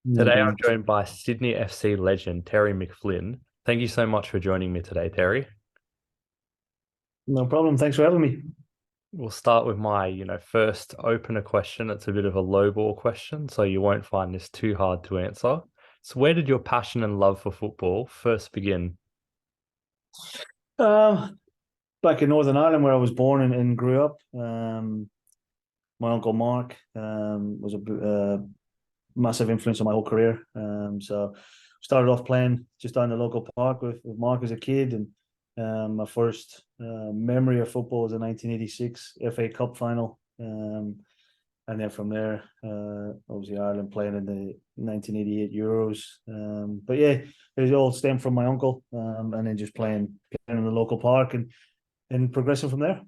No Today I'm problem. joined by Sydney FC legend Terry McFlynn. Thank you so much for joining me today, Terry. No problem. Thanks for having me. We'll start with my, first opener question. It's a bit of a lowball question, so you won't find this too hard to answer. So where did your passion and love for football first begin? Um, Back in Northern Ireland, where I was born and grew up, my uncle Mark was a massive influence on my whole career. So started off playing just down the local park with Mark as a kid, and my first memory of football was a 1986 FA Cup final. And then from there, obviously Ireland playing in the 1988 Euros. But yeah, it all stemmed from my uncle, and then just playing in the local park and progressing from there.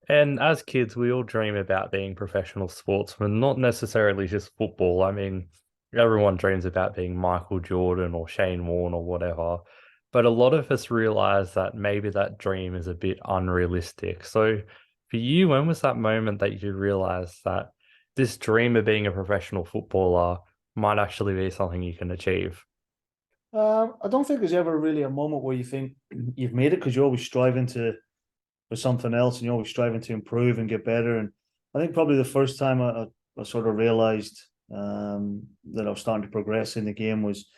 And as kids, we all dream about being professional sportsmen, not necessarily just football. I mean, everyone dreams about being Michael Jordan or Shane Warne or whatever. But a lot of us realize that maybe that dream is a bit unrealistic. So for you, when was that moment that you realized that this dream of being a professional footballer might actually be something you can achieve? I don't think there's ever really a moment where you think you've made it, because you're always striving to for something else, and you're always striving to improve and get better. And I think probably the first time I sort of realized that I was starting to progress in the game was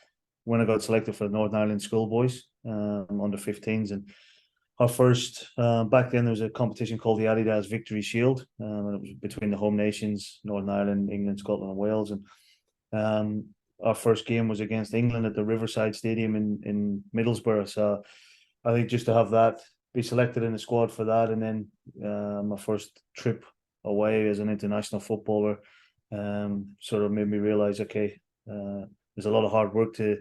when I got selected for the Northern Ireland schoolboys under 15s. And our first back then there was a competition called the Adidas Victory Shield, and it was between the home nations, Northern Ireland, England, Scotland, and Wales. And our first game was against England at the Riverside Stadium in Middlesbrough. So I think just to have that, be selected in the squad for that, and then my first trip away as an international footballer sort of made me realize, okay, there's a lot of hard work to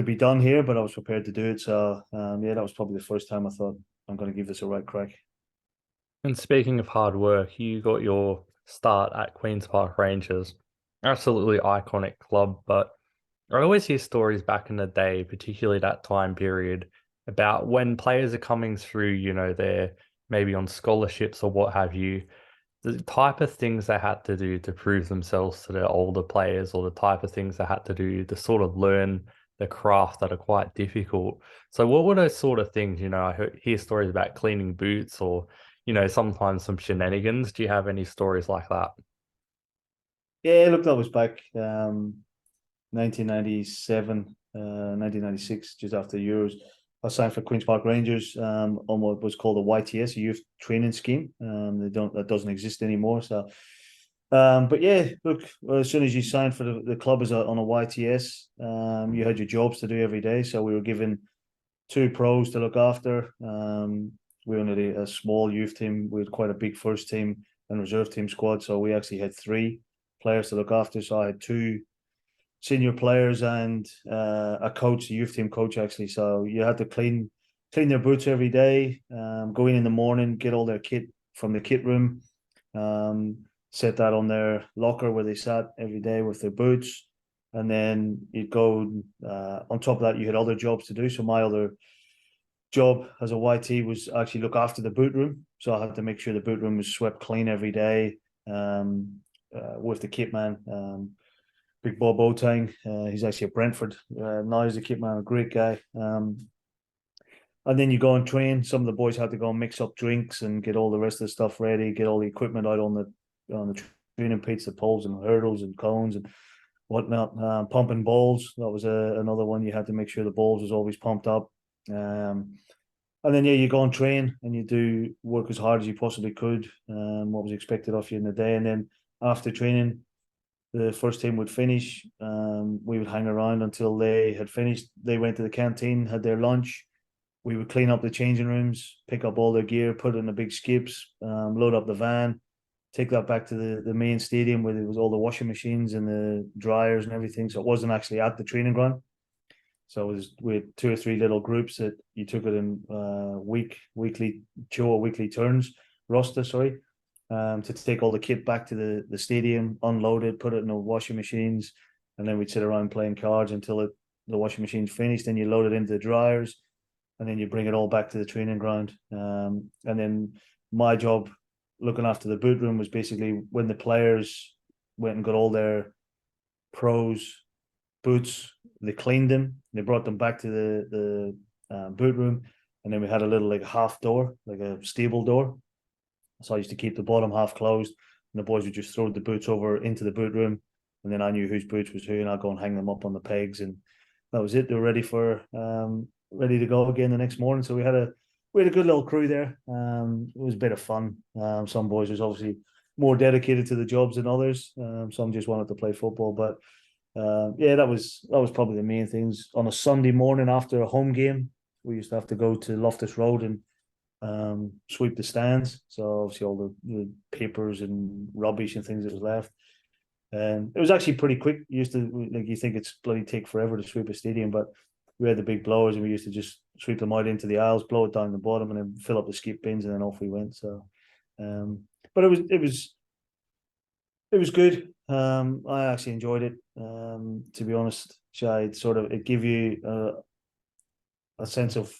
be done here, but I was prepared to do it. So yeah, that was probably the first time I thought I'm going to give this a right crack. And speaking of hard work, you got your start at Queen's Park Rangers. Absolutely iconic club, but I always hear stories back in the day, particularly that time period, about when players are coming through, they're maybe on scholarships or what have you, the type of things they had to do to prove themselves to the older players, or the type of things they had to do to sort of learn the craft that are quite difficult. So what were those sort of things? Hear stories about cleaning boots or, sometimes some shenanigans. Do you have any stories like that? Yeah, look, that was back 1997, 1996, just after the Euros. I signed for Queen's Park Rangers on what was called a YTS, a youth training scheme. That doesn't exist anymore. So, but yeah, look, as soon as you signed for the club on a YTS, you had your jobs to do every day. So we were given two pros to look after. We were only a small youth team. We had quite a big first team and reserve team squad. So we actually had three players to look after. So I had two senior players and a coach, a youth team coach actually. So you had to clean their boots every day, go in the morning, get all their kit from the kit room, set that on their locker where they sat every day with their boots. And then you'd go on top of that, you had other jobs to do. So my other job as a YT was actually look after the boot room. So I had to make sure the boot room was swept clean every day with the kit man. Big Bob Otang. He's actually at Brentford now. He's a kit man, a great guy. And then you go and train. Some of the boys had to go and mix up drinks and get all the rest of the stuff ready, get all the equipment out on the training pitch, the poles and hurdles and cones and whatnot. Pumping balls. That was another one. You had to make sure the balls was always pumped up. And then yeah, you go and train and you do work as hard as you possibly could. What was expected of you in the day, and then after training, the first team would finish. We would hang around until they had finished. They went to the canteen, had their lunch. We would clean up the changing rooms, pick up all their gear, put it in the big skips, load up the van, take that back to the main stadium where there was all the washing machines and the dryers and everything. So it wasn't actually at the training ground. So it was with two or three little groups that you took it in weekly turns, roster, sorry, to take all the kit back to the stadium, unload it, put it in the washing machines, and then we'd sit around playing cards until the washing machines finished. Then you load it into the dryers, and then you bring it all back to the training ground. And then my job, looking after the boot room, was basically when the players went and got all their pros boots, they cleaned them, they brought them back to the boot room, and then we had a little like half door, like a stable door. So I used to keep the bottom half closed, and the boys would just throw the boots over into the boot room, and then I knew whose boots was who, and I'd go and hang them up on the pegs, and that was it. They were ready for ready to go again the next morning. So we had a good little crew there. It was a bit of fun. Some boys was obviously more dedicated to the jobs than others. Some just wanted to play football, but yeah, that was probably the main things. On a Sunday morning after a home game, we used to have to go to Loftus Road and sweep the stands. So obviously all the papers and rubbish and things that was left. And it was actually pretty quick. You used to like you think it's bloody take forever to sweep a stadium, but we had the big blowers and we used to just sweep them out into the aisles, blow it down the bottom, and then fill up the skip bins, and then off we went. So, but it was good. I actually enjoyed it. To be honest, it give you a sense of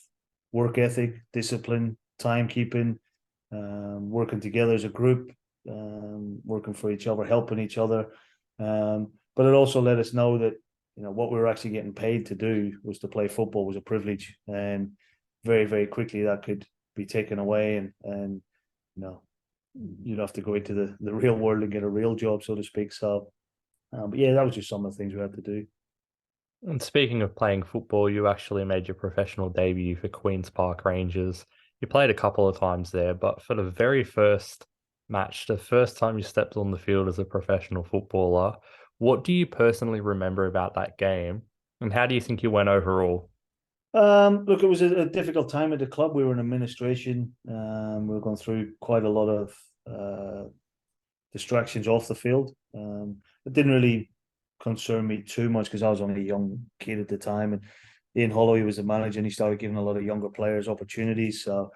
work ethic, discipline, timekeeping, working together as a group, working for each other, helping each other. But it also let us know that what we were actually getting paid to do was to play football was a privilege, and very very quickly that could be taken away, and you'd have to go into the real world and get a real job, so to speak. So, but yeah, that was just some of the things we had to do. And speaking of playing football, you actually made your professional debut for Queen's Park Rangers. You played a couple of times there, but for the very first match, the first time you stepped on the field as a professional footballer, what do you personally remember about that game? And how do you think you went overall? Look, it was a difficult time at the club. We were in administration. We were going through quite a lot of distractions off the field. It didn't really concern me too much because I was only a young kid at the time, and Ian Holloway was the manager, and he started giving a lot of younger players opportunities. So,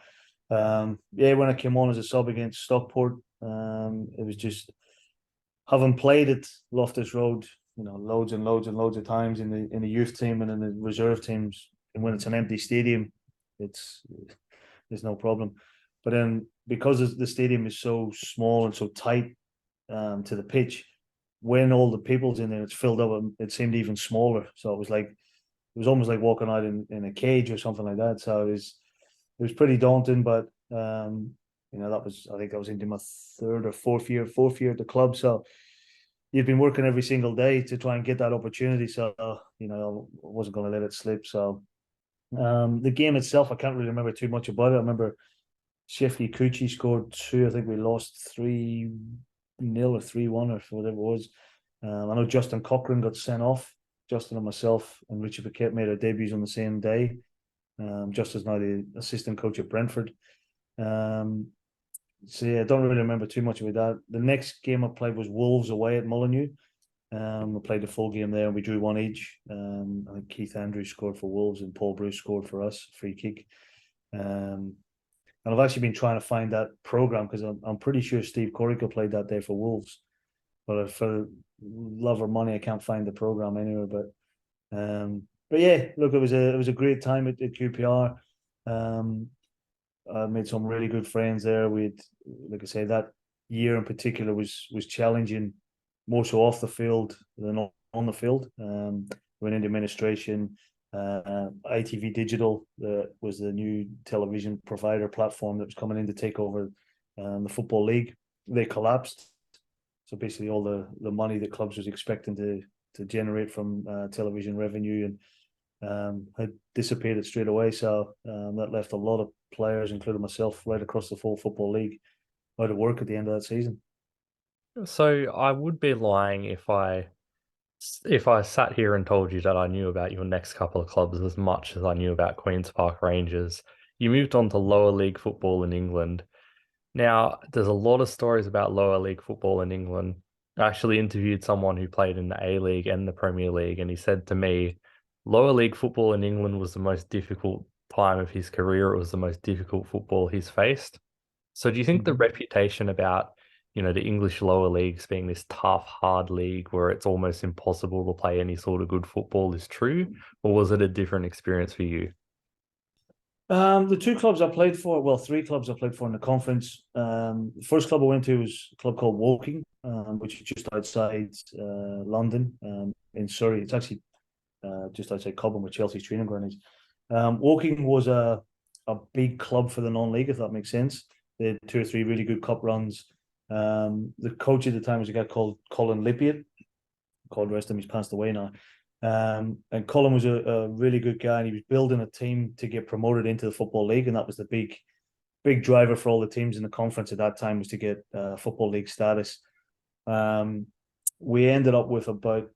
yeah, when I came on as a sub against Stockport, it was just having played at Loftus Road, loads and loads and loads of times in the youth team and in the reserve teams, and when it's an empty stadium, it's there's no problem. But then because the stadium is so small and so tight to the pitch, when all the people's in there, it's filled up. It seemed even smaller. So it was almost like walking out in a cage or something like that. So it was pretty daunting. But I think that was into my third or fourth year at the club. So you've been working every single day to try and get that opportunity. So I wasn't going to let it slip. So the game itself, I can't really remember too much about it. I remember Shefty Kuchi scored two. I think we lost 3-0 or 3-1 or whatever it was. I know Justin Cochran got sent off. Justin and myself and Richie Paquette made our debuts on the same day. Justin's now the assistant coach at Brentford. So yeah, I don't really remember too much about that. The next game I played was Wolves away at Molineux. We played the full game there and we drew one each. I think Keith Andrews scored for Wolves and Paul Bruce scored for us, free kick. And I've actually been trying to find that program because I'm pretty sure Steve Corica played that day for Wolves. But for love or money, I can't find the program anywhere. But yeah, look, it was a great time at QPR. I made some really good friends there. Like I say, that year in particular was challenging, more so off the field than on the field. Went into administration. ITV Digital was the new television provider platform that was coming in to take over the Football League. They collapsed. So basically all the money that clubs was expecting to generate from television revenue and had dissipated straight away. So that left a lot of players, including myself, right across the full Football League out of work at the end of that season. So I would be lying if I sat here and told you that I knew about your next couple of clubs as much as I knew about Queen's Park Rangers. You moved on to lower league football in England. Now, there's a lot of stories about lower league football in England. I actually interviewed someone who played in the A League and the Premier League, and he said to me, lower league football in England was the most difficult time of his career. It was the most difficult football he's faced. So do you think the reputation about, the English lower leagues being this tough, hard league where it's almost impossible to play any sort of good football is true, or was it a different experience for you? The two clubs I played for, well, three clubs I played for in the conference. The first club I went to was a club called Woking, which is just outside London, in Surrey. It's actually just outside Cobham, where Chelsea's training ground is. Woking was a big club for the non-league, if that makes sense. They had two or three really good cup runs. The coach at the time was a guy called Colin Lippiatt. God rest him, he's passed away now. And Colin was a really good guy, and he was building a team to get promoted into the Football League, and that was the big driver for all the teams in the conference at that time, was to get Football League status. We ended up with about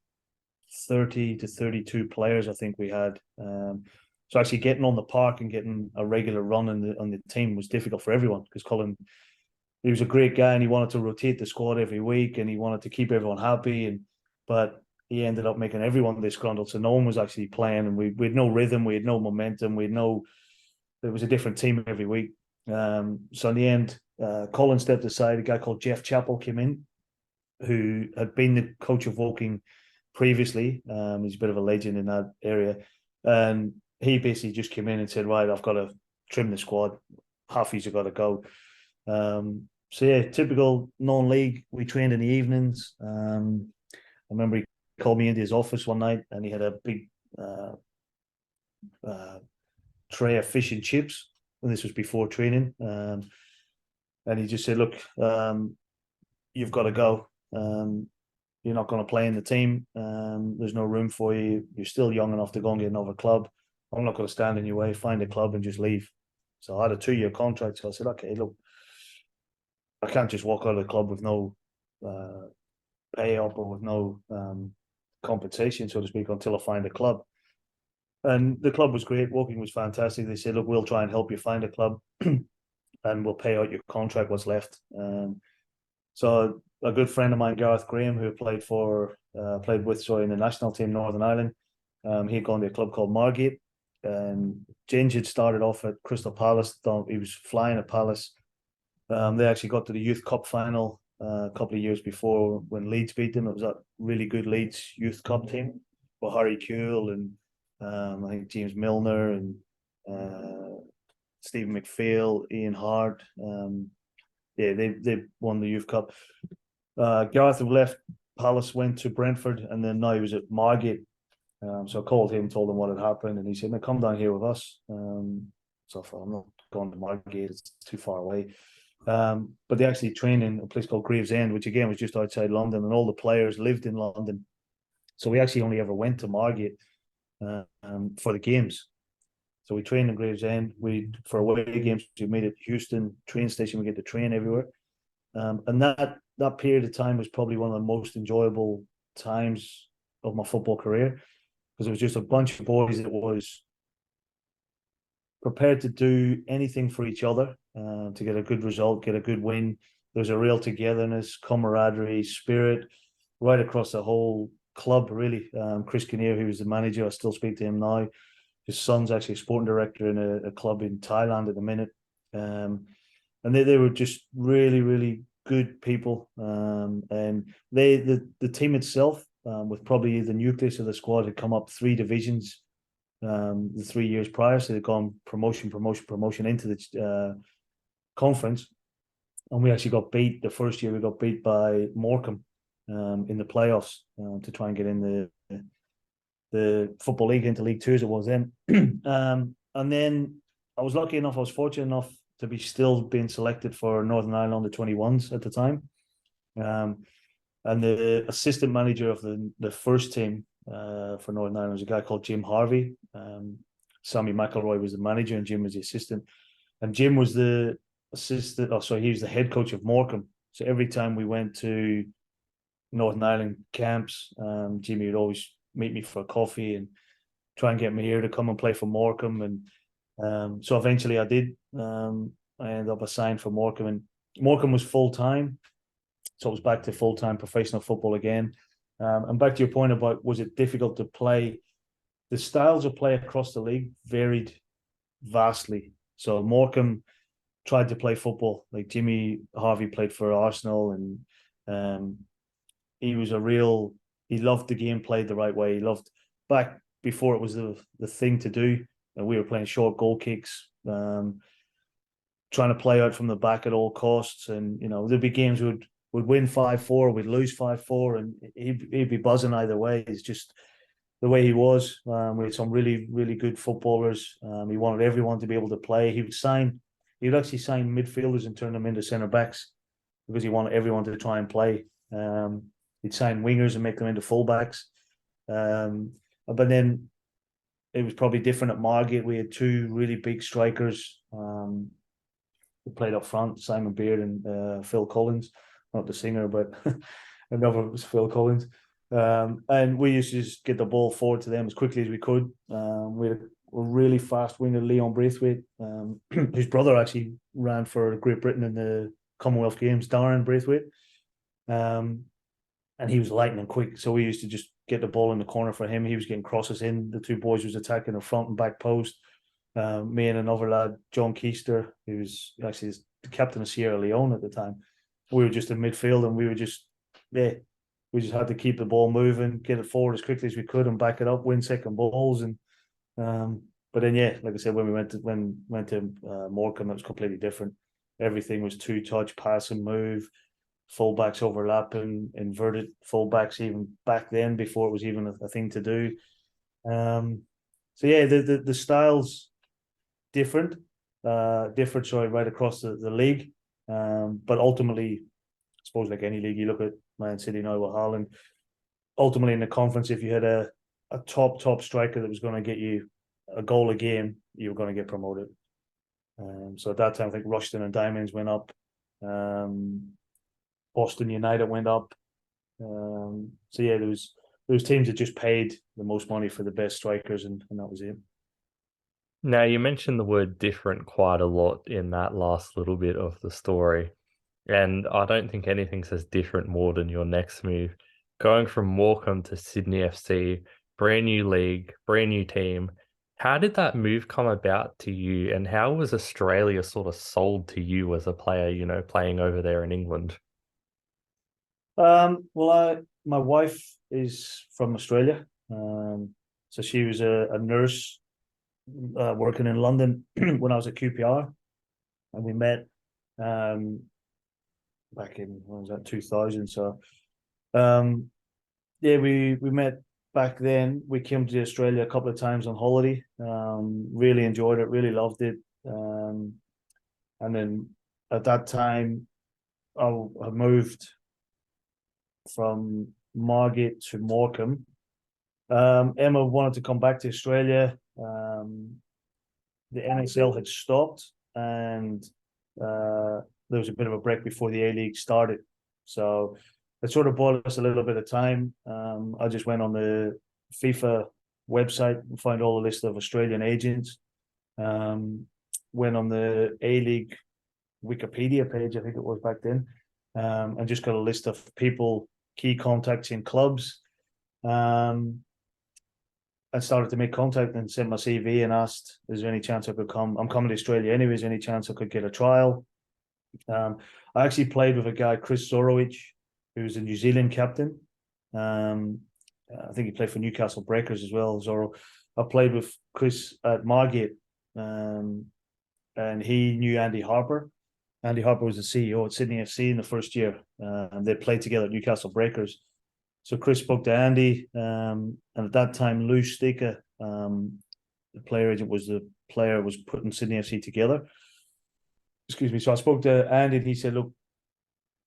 30 to 32 players, I think we had. So actually getting on the park and getting a regular run on the team was difficult for everyone, because Colin, he was a great guy, and he wanted to rotate the squad every week, and he wanted to keep everyone happy. But he ended up making everyone disgruntled, so no one was actually playing, and we had no rhythm, we had no momentum, it was a different team every week. So in the end, Colin stepped aside. A guy called Jeff Chappell came in, who had been the coach of Woking previously. He's a bit of a legend in that area, and he basically just came in and said, "Right, I've got to trim the squad. Half of you's got to go." So yeah, typical non-league. We trained in the evenings. I remember he called me into his office one night, and he had a big tray of fish and chips, and this was before training. And he just said, "Look, you've got to go. You're not going to play in the team. There's no room for you. You're still young enough to go and get another club. I'm not going to stand in your way. Find a club and just leave." So I had a 2-year contract. So I said, "Okay, look, I can't just walk out of the club with no pay up or with no compensation, so to speak, until I find a club." And the club was great. Woking was fantastic. They said, "Look, we'll try and help you find a club, and we'll pay out your contract, what's left." So a good friend of mine, Gareth Graham, who played with in the national team, Northern Ireland, he had gone to a club called Margate. And Ginge had started off at Crystal Palace. He was flying at Palace. They actually got to the Youth Cup final a couple of years before, when Leeds beat them. It was that really good Leeds Youth Cup team with Harry Kewell and I think James Milner and Stephen McPhail, Ian Hart. Yeah, they won the Youth Cup. Gareth had left Palace, went to Brentford, and then now he was at Margate. So I called him, told him what had happened, and he said, "No, come down here with us." So I thought, "I'm not going to Margate, it's too far away." But they actually trained in a place called Gravesend, which again was just outside London, and all the players lived in London. So we actually only ever went to Margate for the games. So we trained in Gravesend. For away games, we made it Houston train station. We get to train everywhere, and that period of time was probably one of the most enjoyable times of my football career, because it was just a bunch of boys that was prepared to do anything for each other to get a good result, get a good win. There's a real togetherness, camaraderie, spirit right across the whole club, really. Chris Kinnear, who was the manager, I still speak to him now. His son's actually a sporting director in a club in Thailand at the minute. And they were just really, really good people. And the team itself, with probably the nucleus of the squad, had come up 3 divisions the 3 years prior. So they'd gone promotion into the conference. And we actually got beat the first year. We got beat by Morecambe in the playoffs to try and get in the Football League, into League Two as it was then. And then I was lucky enough, I was fortunate enough to be still being selected for Northern Ireland under 21s at the time. And the assistant manager of the first team for Northern Ireland was a guy called Jim Harvey. Sammy McElroy was the manager and Jim was the assistant. And Jim was the assistant, he was the head coach of Morecambe. So every time we went to Northern Ireland camps, Jimmy would always meet me for a coffee and try and get me here to come and play for Morecambe. And so eventually I did. I ended up assigned for Morecambe, and Morecambe was full-time. So it was back to full-time professional football again. And back to your point about, was it difficult to play? The styles of play across the league varied vastly. So Morecambe tried to play football. Like Jimmy Harvey played for Arsenal, and he was he loved the game played the right way. He loved, back before it was the thing to do, and we were playing short goal kicks, trying to play out from the back at all costs. And there'd be games would win 5-4, we'd lose 5-4, and he'd be buzzing either way. It's just the way he was. We had some really, really good footballers. He wanted everyone to be able to play. He would actually sign midfielders and turn them into centre backs because he wanted everyone to try and play. He'd sign wingers and make them into fullbacks. But then it was probably different at Margate. We had two really big strikers who played up front, Simon Beard and Phil Collins. Not the singer, but another was Phil Collins. And we used to just get the ball forward to them as quickly as we could. We had a really fast winger, Leon Braithwaite, whose brother actually ran for Great Britain in the Commonwealth Games, Darren Braithwaite. And he was lightning quick. So we used to just get the ball in the corner for him. He was getting crosses in. The two boys was attacking the front and back post. Me and another lad, John Keister, who was actually the captain of Sierra Leone at the time. We were just in midfield, and we just had to keep the ball moving, get it forward as quickly as we could, and back it up, win second balls. And but then, like I said, when we went to Morecambe, it was completely different. Everything was two touch, pass and move, fullbacks overlapping, inverted fullbacks even back then before it was even a thing to do. So the styles different, right across the league. But ultimately, I suppose like any league, you look at Man City now with Haaland. Ultimately, in the conference, if you had a top striker that was going to get you a goal a game, you were going to get promoted. So at that time, I think Rushden and Diamonds went up. Boston United went up. So there was teams that just paid the most money for the best strikers, and that was it. Now, you mentioned the word different quite a lot in that last little bit of the story. And I don't think anything says different more than your next move. Going from Morecambe to Sydney FC, brand new league, brand new team. How did that move come about to you? And how was Australia sort of sold to you as a player, playing over there in England? Well, my wife is from Australia. So she was a nurse working in London when I was at QPR, and we met back in, when was that, 2000. So we met back then. We came to Australia a couple of times on holiday. Really enjoyed it, really loved it. And then at that time I moved from Margate to Morecambe. Emma wanted to come back to Australia. The NSL had stopped, and there was a bit of a break before the A-League started. So it sort of bought us a little bit of time. I just went on the FIFA website and found all the list of Australian agents. Went on the A-League Wikipedia page, I think it was back then, and just got a list of people, key contacts in clubs. I started to make contact and sent my CV and asked, is there any chance I could come? I'm coming to Australia anyway. Is there any chance I could get a trial? I actually played with a guy, Chris Zorowich, who's a New Zealand captain. I think he played for Newcastle Breakers as well, Zorro. I played with Chris at Margate, and he knew Andy Harper. Andy Harper was the CEO at Sydney FC in the first year, and they played together at Newcastle Breakers. So Chris spoke to Andy, and at that time, Lou Stika, the player agent, was putting Sydney FC together. Excuse me. So I spoke to Andy, and he said, "Look,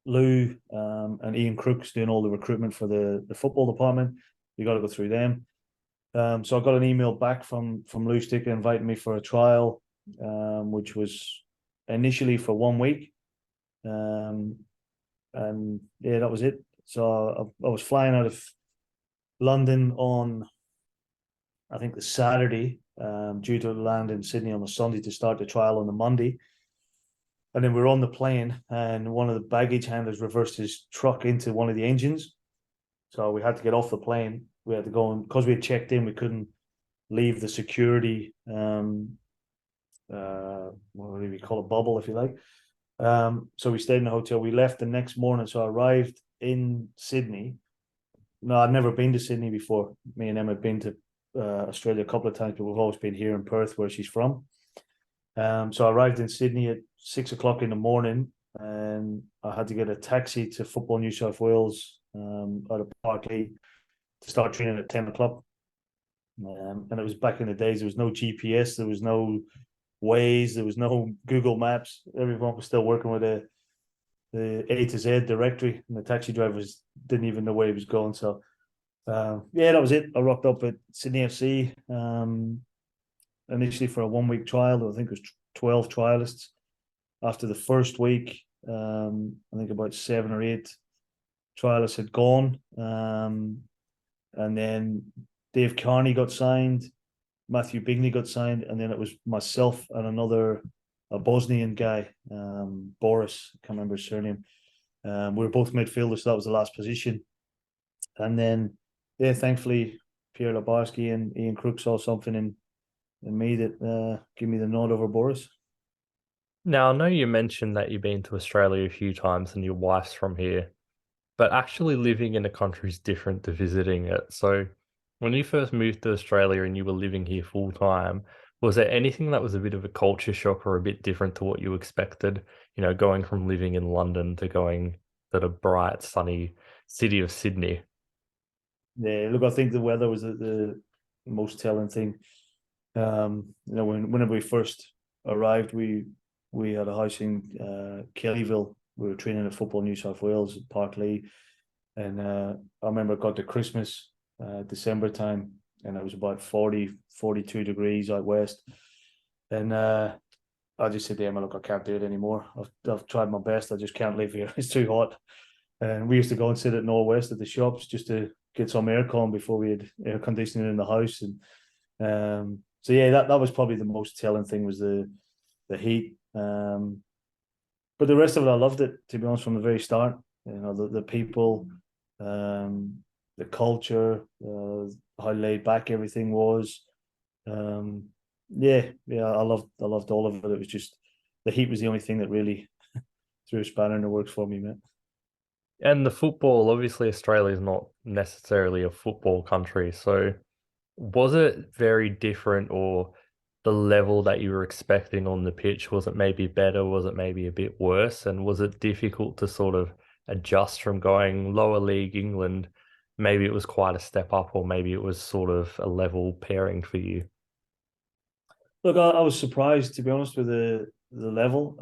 Lou and Ian Crook's doing all the recruitment for the football department. You got to go through them." So I got an email back from Lou Stika inviting me for a trial, which was initially for 1 week, and that was it. So I was flying out of London on, I think, the Saturday, due to land in Sydney on the Sunday to start the trial on the Monday. And then we were on the plane, and one of the baggage handlers reversed his truck into one of the engines. So we had to get off the plane. We had to go, and because we had checked in, we couldn't leave the security, what do we call it, bubble, if you like. So we stayed in a hotel. We left the next morning. So I arrived in Sydney. No, I'd never been to Sydney before. Me and Emma had been to Australia a couple of times, but we've always been here in Perth, where she's from. So I arrived in Sydney at 6 o'clock in the morning, and I had to get a taxi to Football New South Wales out of Parklea to start training at 10 o'clock. And it was back in the days. There was no GPS, there was no Waze, there was no Google Maps. Everyone was still working with the A to Z directory, and the taxi drivers didn't even know where he was going. So yeah, that was it. I rocked up at Sydney FC initially for a 1 week trial. I think it was 12 trialists. After the first week, I think about 7 or 8 trialists had gone. And then Dave Carney got signed, Matthew Bigney got signed, and then it was myself and a Bosnian guy, Boris, I can't remember his surname. We were both midfielders, so that was the last position. And then, yeah, thankfully, Pierre Labarski and Ian Crook saw something in me that gave me the nod over Boris. Now, I know you mentioned that you've been to Australia a few times and your wife's from here, but actually living in a country is different to visiting it. So, when you first moved to Australia and you were living here full time, was there anything that was a bit of a culture shock or a bit different to what you expected? Going from living in London to going to the bright, sunny city of Sydney. Yeah, look, I think the weather was the most telling thing. Whenever we first arrived, we had a house in Kellyville. We were training at Football New South Wales at Parklea, and I remember it got to Christmas, December time, and it was about 40, 42 degrees out west. And I just said to Emma, look, I can't do it anymore. I've tried my best. I just can't live here. It's too hot. And we used to go and sit at Norwest at the shops just to get some aircon before we had air conditioning in the house. And so yeah, that was probably the most telling thing, was the heat. But the rest of it, I loved it, to be honest, from the very start. The people, the culture, how laid back everything was. Yeah, I loved all of it. It was just the heat was the only thing that really threw a spanner in the works for me, man. And the football, obviously, Australia is not necessarily a football country. So, was it very different, or the level that you were expecting on the pitch? Was it maybe better? Was it maybe a bit worse? And was it difficult to sort of adjust from going lower league England? Maybe it was quite a step up, or maybe it was sort of a level pairing for you. Look, I was surprised, to be honest, with the level.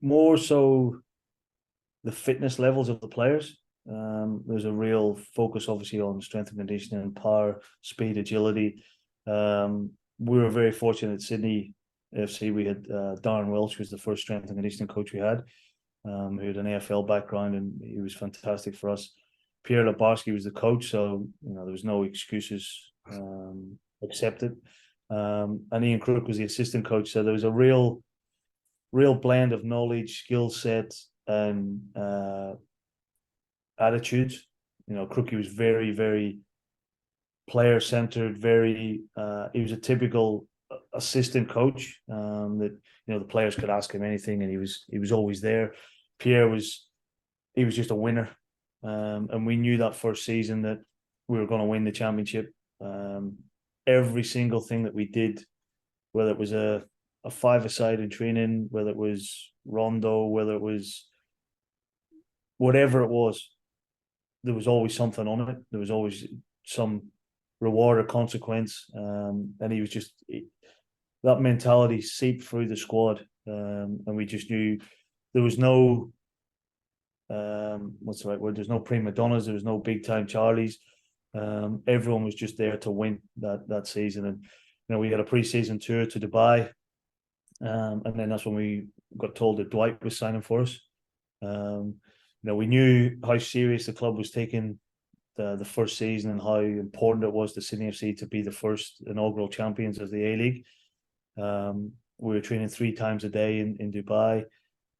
More so the fitness levels of the players. There's a real focus, obviously, on strength and conditioning, power, speed, agility. We were very fortunate at Sydney FC. We had Darren Welsh, who was the first strength and conditioning coach we had, who had an AFL background, and he was fantastic for us. Pierre Labarski was the coach, so there was no excuses accepted. And Ian Crook was the assistant coach, so there was a real blend of knowledge, skill set, and attitudes. Crookie was very, very player centered. He was a typical assistant coach that the players could ask him anything, and he was always there. Pierre was just a winner, and we knew that first season that we were going to win the championship. Every single thing that we did, whether it was a five-a-side in training, whether it was rondo, whether it was whatever it was, there was always something on it. There was always some reward or consequence. And he was just, that mentality seeped through the squad. And we just knew there was no, what's the right word? There's no prima donnas. There was no big time Charlies. Everyone was just there to win that season. And we had a pre-season tour to Dubai. And then that's when we got told that Dwight was signing for us. We knew how serious the club was taking the first season, and how important it was to Sydney FC to be the first inaugural champions of the A-League. We were training 3 times a day in Dubai,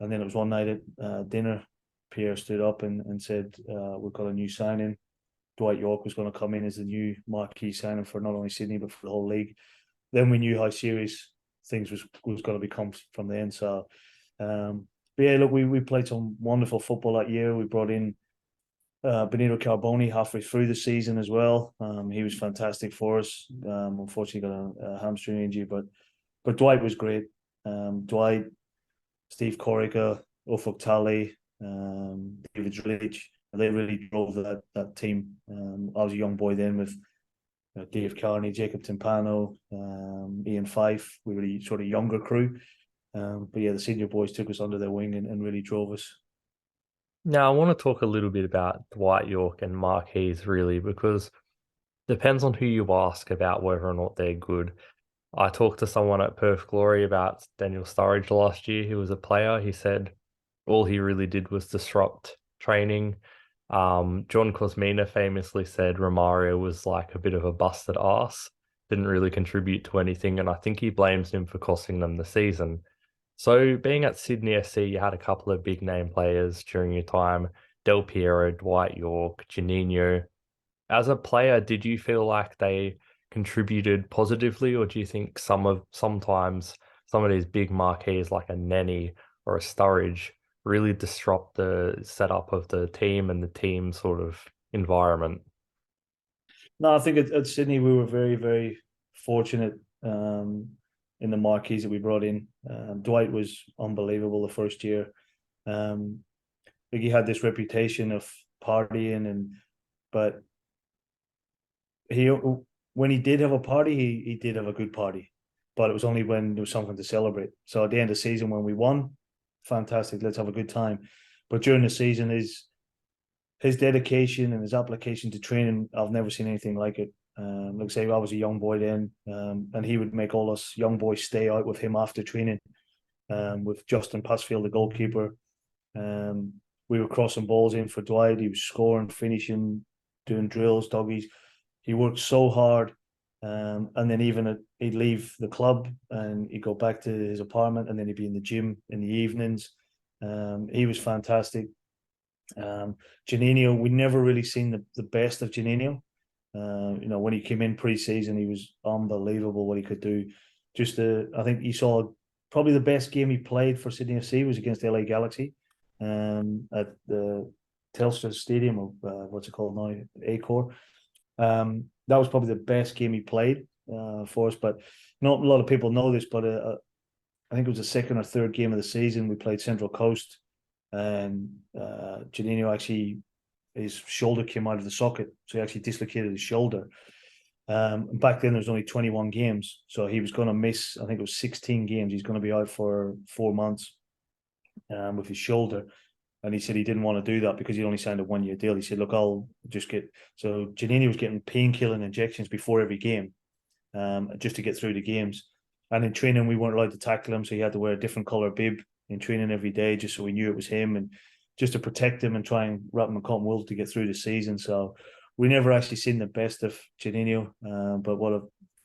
and then it was one night at dinner, Pierre stood up and said, we've got a new signing. Dwight York was going to come in as the new marquee signing for not only Sydney but for the whole league. Then we knew how serious things was going to become from the end. So, but yeah, look, we played some wonderful football that year. We brought in, Benito Carboni halfway through the season as well. He was fantastic for us. Unfortunately, got a hamstring injury, but Dwight was great. Dwight, Steve Corica, Ufuk Tali, David Drilic, they really drove that team. I was a young boy then with Dave Carney, Jacob Timpano, Ian Fife. We were a sort of younger crew. But yeah, the senior boys took us under their wing and really drove us. Now, I want to talk a little bit about Dwight York and marquees, really, because depends on who you ask about whether or not they're good. I talked to someone at Perth Glory about Daniel Sturridge last year, who was a player. He said all he really did was disrupt training. John Cosmina famously said Romario was like a bit of a busted ass, didn't really contribute to anything, and I think he blames him for costing them the season. So, being at Sydney FC, you had a couple of big name players during your time: Del Piero, Dwight York, Juninho. As a player, did you feel like they contributed positively, or do you think sometimes some of these big marquees like a Nenny or a Sturridge really disrupt the setup of the team and the team sort of environment? No, I think at Sydney we were very, very fortunate in the marquees that we brought in. Dwight was unbelievable the first year. I think he had this reputation of partying, but he when he did have a party, he did have a good party, but it was only when there was something to celebrate. So at the end of the season, when we won, fantastic, let's have a good time. But during the season, his dedication and his application to training, I've never seen anything like it. Like I say, I was a young boy then, and he would make all us young boys stay out with him after training. With Justin Passfield, the goalkeeper, um, we were crossing balls in for Dwight. He was scoring, finishing, doing drills, doggies. He worked so hard, and then even he'd leave the club and he'd go back to his apartment, and then he'd be in the gym in the evenings. He was fantastic. Juninho, we never really seen the best of Juninho. When he came in pre-season, he was unbelievable what he could do. I think he saw probably the best game he played for Sydney FC was against LA Galaxy, at the Telstra Stadium, of what's it called now, Acor. That was probably the best game he played for us. But not a lot of people know this, but I think it was the second or third game of the season. We played Central Coast, and Juninho actually, his shoulder came out of the socket, so he actually dislocated his shoulder. Back then there was only 21 games, so he was going to miss. I think it was 16 games. He's going to be out for 4 months with his shoulder. And he said he didn't want to do that because he only signed a 1 year deal. He said, "Look, I'll just get." So Janini was getting painkilling injections before every game, just to get through the games. And in training, we weren't allowed to tackle him, so he had to wear a different color bib in training every day, just so we knew it was him, and just to protect him and try and wrap him in cotton wool to get through the season. So we never actually seen the best of Janino, but what a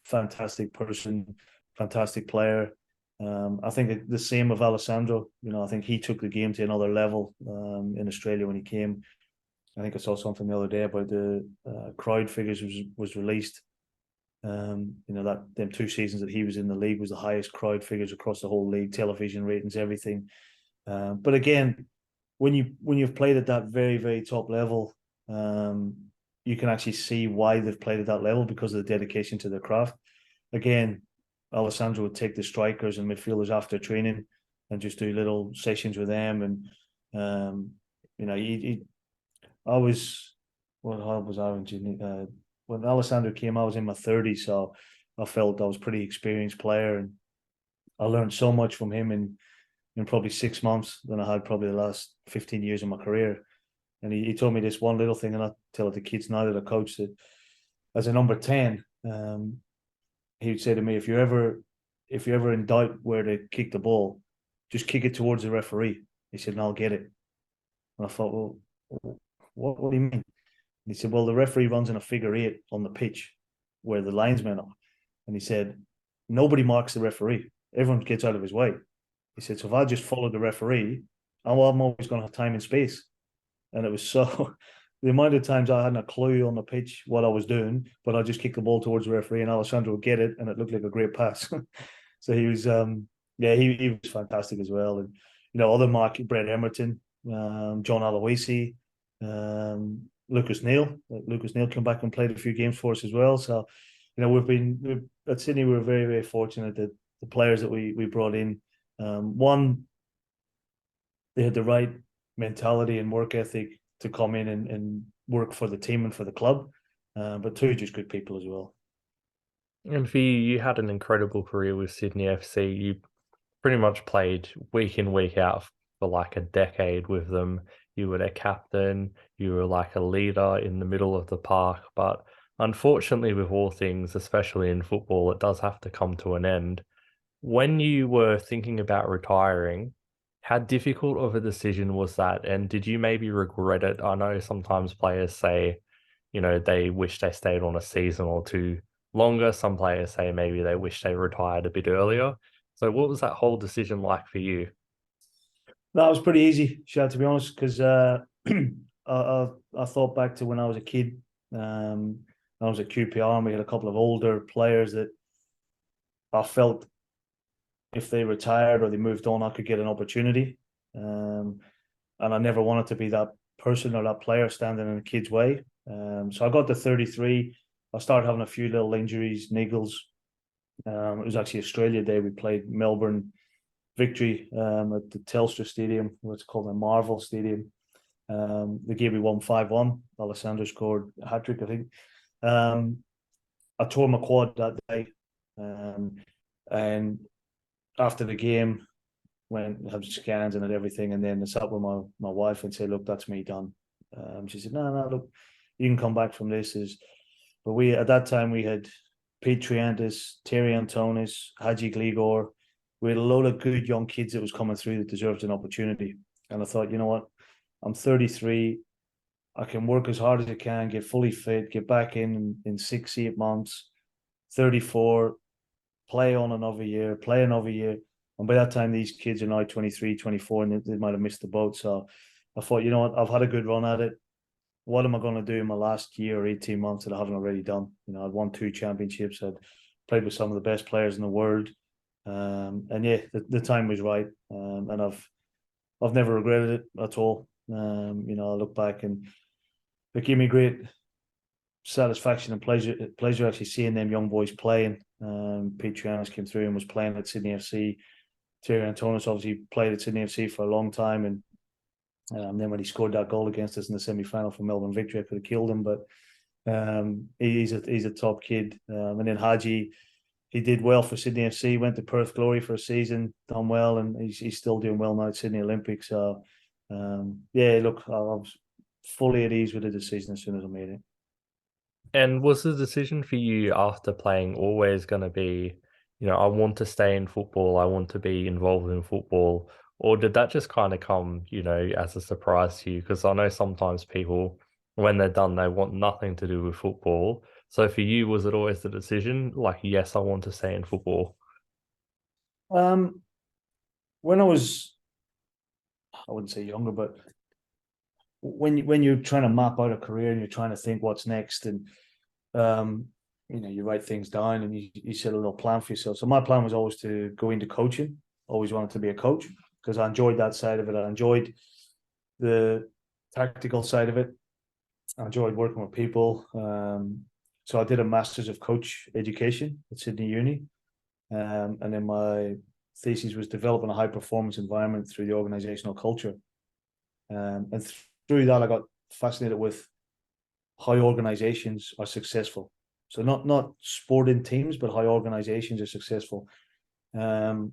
fantastic person, fantastic player. I think the same of Alessandro. I think he took the game to another level in Australia when he came. I think I saw something the other day about the crowd figures was released. That them 2 seasons that he was in the league was the highest crowd figures across the whole league, television ratings, everything. But again, when you've played at that very, very top level, you can actually see why they've played at that level because of the dedication to their craft. Again, Alessandro would take the strikers and midfielders after training and just do little sessions with them. And I was, what was I when Alessandro came? I was in my 30s, so I felt I was a pretty experienced player, and I learned so much from him in probably 6 months than I had probably the last 15 years of my career. And he told me this one little thing, and I tell it to kids now that I coach, that as a number 10, he would say to me, if you're ever in doubt where to kick the ball, just kick it towards the referee. He said, and I'll get it. And I thought, well, what do you mean? And he said, well, the referee runs in a figure 8 on the pitch where the linesmen are. And he said, nobody marks the referee. Everyone gets out of his way. He said, so if I just follow the referee, I'm always going to have time and space. And it was so the amount of times I hadn't a clue on the pitch what I was doing, but I just kicked the ball towards the referee and Alessandro would get it, and it looked like a great pass. So he was, he was fantastic as well. And other Brett Emerton, John Aloisi, Lucas Neal. Lucas Neal came back and played a few games for us as well. So, we've at Sydney. We're very, very fortunate that the players that we brought in, one, they had the right mentality and work ethic to come in and work for the team and for the club. But two, just good people as well. And for you, you had an incredible career with Sydney FC. You pretty much played week in, week out for like a decade with them. You were their captain, you were like a leader in the middle of the park. But unfortunately, with all things, especially in football, it does have to come to an end. When you were thinking about retiring, how difficult of a decision was that? And did you maybe regret it? I know sometimes players say, they wish they stayed on a season or two longer. Some players say maybe they wish they retired a bit earlier. So what was that whole decision like for you? That was pretty easy, Shad, to be honest, because I thought back to when I was a kid. I was at QPR and we had a couple of older players that I felt if they retired or they moved on, I could get an opportunity. And I never wanted to be that person or that player standing in a kid's way. So I got to 33. I started having a few little injuries, niggles. It was actually Australia Day. We played Melbourne Victory at the Telstra Stadium, what's called the Marvel Stadium. The game we won 5-1. Alessandro scored a hat trick, I think. I tore my quad that day. And after the game, went had scans and had everything, and then I sat with my wife and said, "Look, that's me done." She said, "No, look, you can come back from this." But we at that time we had Pete Triantis, Terry Antonis, Haji Gligor. We had a load of good young kids that was coming through that deserved an opportunity. And I thought, you know what, I'm 33. I can work as hard as I can, get fully fit, get back in 6, 8 months. 34, play on another year, play another year. And by that time, these kids are now 23, 24, and they might have missed the boat. So I thought, you know what, I've had a good run at it. What am I going to do in my last year or 18 months that I haven't already done? I'd won 2 championships. I'd played with some of the best players in the world. And yeah, the time was right. And I've never regretted it at all. I look back and it gave me great satisfaction and pleasure actually seeing them young boys playing. Pete Trianis came through and was playing at Sydney FC. Terry Antonis obviously played at Sydney FC for a long time, and then when he scored that goal against us in the semi-final for Melbourne Victory, I could have killed him. But he's a top kid. And then Haji, he did well for Sydney FC. Went to Perth Glory for a season, done well, and he's still doing well now at Sydney Olympics. So yeah, look, I was fully at ease with the decision as soon as I made it. And was the decision for you after playing always going to be, I want to stay in football, I want to be involved in football, or did that just kind of come, as a surprise to you? Because I know sometimes people, when they're done, they want nothing to do with football. So for you, was it always the decision, like, yes, I want to stay in football? Um, when I was, I wouldn't say younger, but when you're trying to map out a career and you're trying to think what's next, and you write things down and you set a little plan for yourself. So my plan was always to go into coaching. Always wanted to be a coach because I enjoyed that side of it. I enjoyed the tactical side of it. I enjoyed working with people. So I did a Masters of Coach Education at Sydney Uni. And then my thesis was developing a high performance environment through the organizational culture. And through that, I got fascinated with how organizations are successful. So not sporting teams, but how organizations are successful. And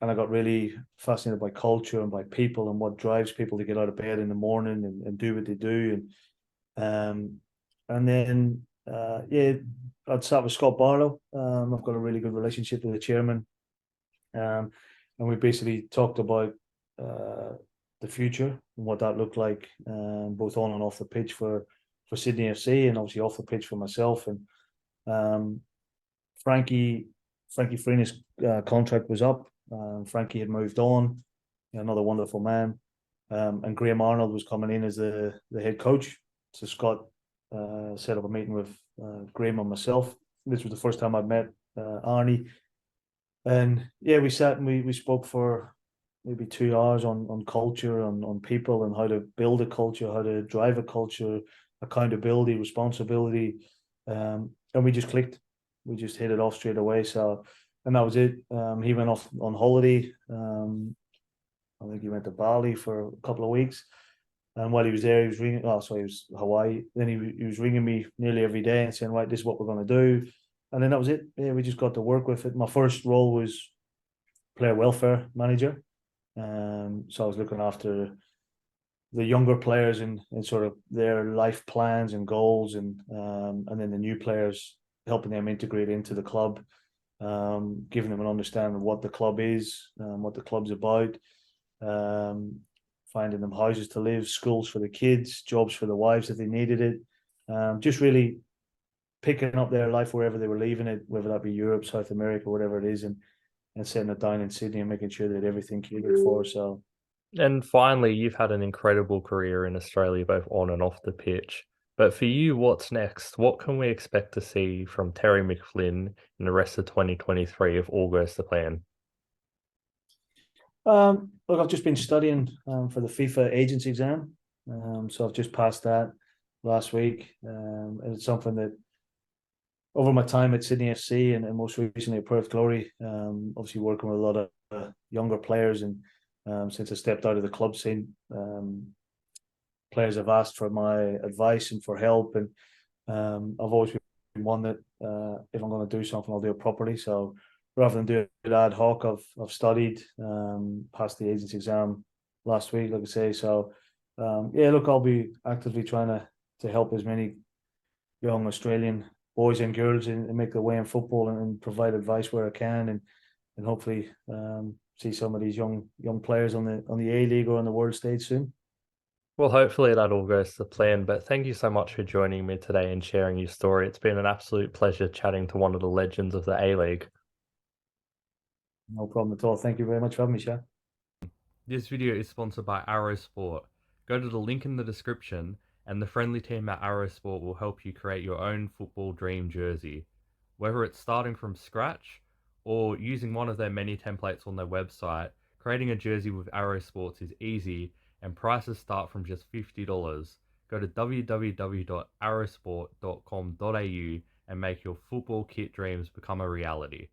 I got really fascinated by culture and by people and what drives people to get out of bed in the morning and do what they do. And then yeah, I'd start with Scott Barlow. I've got a really good relationship with the chairman. And we basically talked about the future and what that looked like, both on and off the pitch for Sydney FC, and obviously off the pitch for myself. And Frankie Freeney's contract was up. Frankie had moved on, another wonderful man. And Graham Arnold was coming in as the head coach. So Scott set up a meeting with Graham and myself. This was the first time I'd met Arnie. And yeah, we sat and we spoke for maybe 2 hours on culture, on people, and how to build a culture, how to drive a culture, accountability, responsibility, and we just clicked. We just hit it off straight away. So, and that was it. He went off on holiday. I think he went to Bali for a couple of weeks. And while he was there, he was ringing. Oh, sorry, it was Hawaii. Then he was ringing me nearly every day and saying, "Right, this is what we're going to do." And then that was it. Yeah, we just got to work with it. My first role was player welfare manager. So I was looking after the younger players and sort of their life plans and goals, and then the new players, helping them integrate into the club, giving them an understanding of what the club is, what the club's about, finding them houses to live, schools for the kids, jobs for the wives if they needed it. Just really picking up their life wherever they were leaving it, whether that be Europe, South America, whatever it is, and setting it down in Sydney and making sure that everything catered for. So, And finally, you've had an incredible career in Australia, both on and off the pitch. But for you, what's next? What can we expect to see from Terry McFlynn in the rest of 2023 if all goes to plan? look, I've just been studying for the FIFA agents exam. So I've just passed that last week. And it's something that over my time at Sydney FC and most recently at Perth Glory, obviously working with a lot of younger players, and since I stepped out of the club scene, players have asked for my advice and for help, and I've always been one that if I'm going to do something, I'll do it properly. So rather than do it ad hoc, I've studied, passed the agents exam last week, like I say. So yeah, look, I'll be actively trying to help as many young Australian boys and girls and make their way in football, and provide advice where I can, and hopefully see some of these young players on the A League or on the world stage soon. Well, hopefully that all goes to plan. But thank you so much for joining me today and sharing your story. It's been an absolute pleasure chatting to one of the legends of the A League. No problem at all. Thank you very much for having me, Shah. This video is sponsored by Arrow Sport. Go to the link in the description, and the friendly team at Arrow Sport will help you create your own football dream jersey. Whether it's starting from scratch or using one of their many templates on their website, creating a jersey with Arrow Sports is easy, and prices start from just $50. Go to www.arrowsport.com.au and make your football kit dreams become a reality.